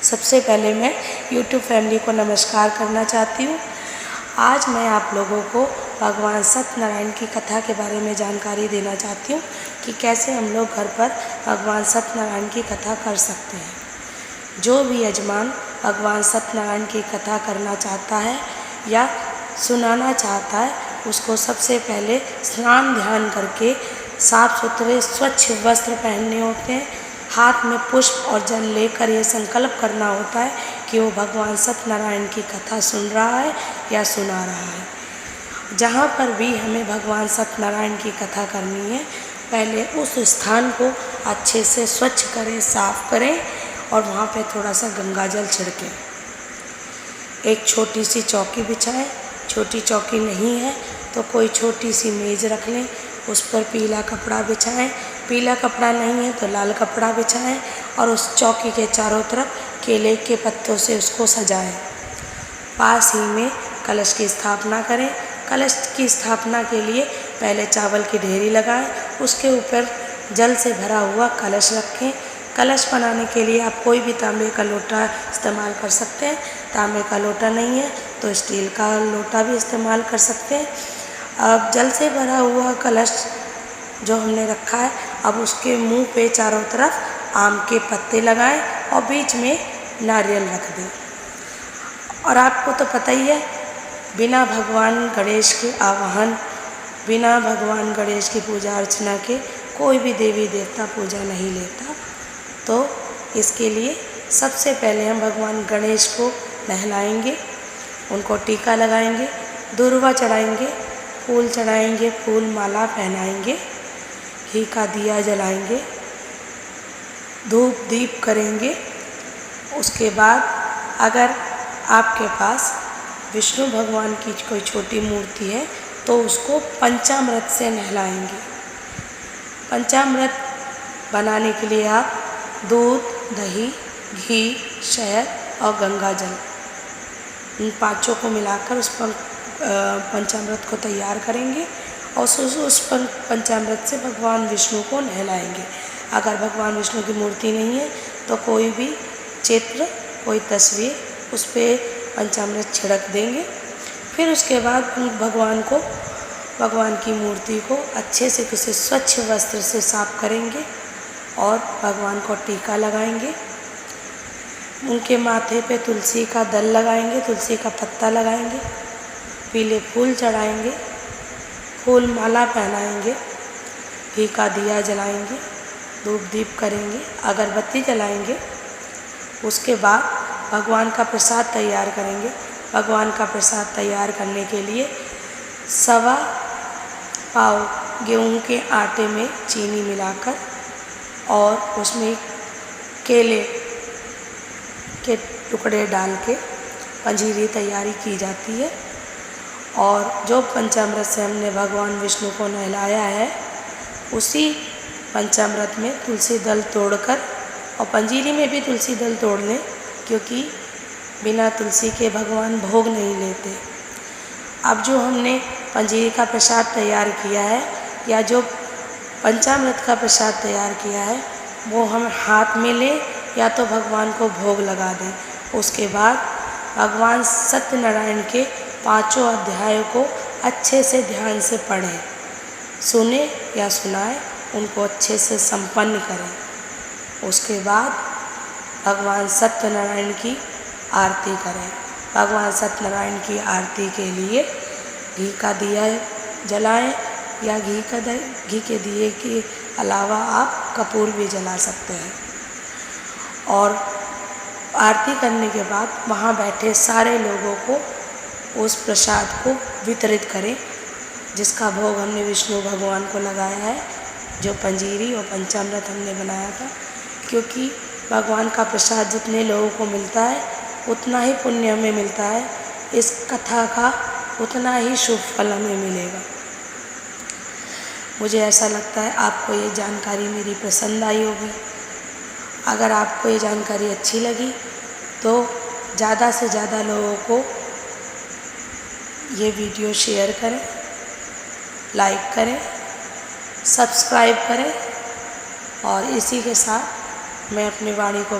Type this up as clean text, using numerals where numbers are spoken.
सबसे पहले मैं YouTube फैमिली को नमस्कार करना चाहती हूँ। आज मैं आप लोगों को भगवान सत्यनारायण की कथा के बारे में जानकारी देना चाहती हूँ कि कैसे हम लोग घर पर भगवान सत्यनारायण की कथा कर सकते हैं। जो भी यजमान भगवान सत्यनारायण की कथा करना चाहता है या सुनाना चाहता है, उसको सबसे पहले स्नान ध्यान करके साफ सुथरे स्वच्छ वस्त्र पहनने होते हैं। हाथ में पुष्प और जल लेकर ये संकल्प करना होता है कि वो भगवान सत्यनारायण की कथा सुन रहा है या सुना रहा है। जहाँ पर भी हमें भगवान सत्यनारायण की कथा करनी है, पहले उस स्थान को अच्छे से स्वच्छ करें, साफ करें और वहाँ पे थोड़ा सा गंगा जल छिड़कें। एक छोटी सी चौकी बिछाएं। छोटी चौकी नहीं है तो कोई छोटी सी मेज़ रख लें, उस पर पीला कपड़ा बिछाएं। पीला कपड़ा नहीं है तो लाल कपड़ा बिछाएं और उस चौकी के चारों तरफ केले के पत्तों से उसको सजाएं। पास ही में कलश की स्थापना करें। कलश की स्थापना के लिए पहले चावल की ढेरी लगाएं, उसके ऊपर जल से भरा हुआ कलश रखें। कलश बनाने के लिए आप कोई भी तांबे का लोटा इस्तेमाल कर सकते हैं। तांबे का लोटा नहीं है तो स्टील का लोटा भी इस्तेमाल कर सकते हैं। अब जल से भरा हुआ कलश जो हमने रखा है, अब उसके मुंह पे चारों तरफ आम के पत्ते लगाएं और बीच में नारियल रख दें। और आपको तो पता ही है, बिना भगवान गणेश के आवाहन, बिना भगवान गणेश की पूजा अर्चना के कोई भी देवी देवता पूजा नहीं लेता। तो इसके लिए सबसे पहले हम भगवान गणेश को नहलाएंगे, उनको टीका लगाएंगे, दूर्वा चढ़ाएंगे, फूल चढ़ाएंगे, फूल माला पहनाएंगे, घी का दिया जलाएंगे, धूप दीप करेंगे। उसके बाद अगर आपके पास विष्णु भगवान की कोई छोटी मूर्ति है तो उसको पंचामृत से नहलाएंगे। पंचामृत बनाने के लिए आप दूध, दही, घी, शहद और गंगा जल, इन पांचों को मिलाकर उस पंचामृत को तैयार करेंगे और उस पंचामृत से भगवान विष्णु को नहलाएंगे। अगर भगवान विष्णु की मूर्ति नहीं है तो कोई भी चित्र, कोई तस्वीर, उस पर पंचामृत छिड़क देंगे। फिर उसके बाद भगवान की मूर्ति को अच्छे से किसी स्वच्छ वस्त्र से साफ करेंगे और भगवान को टीका लगाएंगे। उनके माथे पे तुलसी का दल लगाएंगे, तुलसी का पत्ता लगाएंगे, पीले फूल चढ़ाएंगे, फूल माला पहनाएंगे, घी का दिया जलाएंगे, धूप दीप करेंगे, अगरबत्ती जलाएंगे। उसके बाद भगवान का प्रसाद तैयार करेंगे। भगवान का प्रसाद तैयार करने के लिए 1.25 पाव गेहूं के आटे में चीनी मिलाकर और उसमें केले के टुकड़े डाल के पंजीरी तैयारी की जाती है। और जो पंचामृत से हमने भगवान विष्णु को नहलाया है, उसी पंचामृत में तुलसी दल तोड़कर, और पंजीरी में भी तुलसी दल तोड़ लें क्योंकि बिना तुलसी के भगवान भोग नहीं लेते। अब जो हमने पंजीरी का प्रसाद तैयार किया है या जो पंचामृत का प्रसाद तैयार किया है, वो हम हाथ में लें या तो भगवान को भोग लगा दें। उसके बाद भगवान सत्यनारायण के 5 अध्यायों को अच्छे से ध्यान से पढ़ें, सुने या सुनाएं, उनको अच्छे से संपन्न करें। उसके बाद भगवान सत्यनारायण की आरती करें। भगवान सत्यनारायण की आरती के लिए घी का दिया जलाएं या घी के दिए के अलावा आप कपूर भी जला सकते हैं। और आरती करने के बाद वहाँ बैठे सारे लोगों को उस प्रसाद को वितरित करें जिसका भोग हमने विष्णु भगवान को लगाया है, जो पंजीरी और पंचामृत हमने बनाया था। क्योंकि भगवान का प्रसाद जितने लोगों को मिलता है उतना ही पुण्य हमें मिलता है, इस कथा का उतना ही शुभ फल हमें मिलेगा। मुझे ऐसा लगता है आपको ये जानकारी मेरी पसंद आई होगी। अगर आपको ये जानकारी अच्छी लगी तो ज़्यादा से ज़्यादा लोगों को ये वीडियो शेयर करें, लाइक करें, सब्सक्राइब करें और इसी के साथ मैं अपनी वाणी को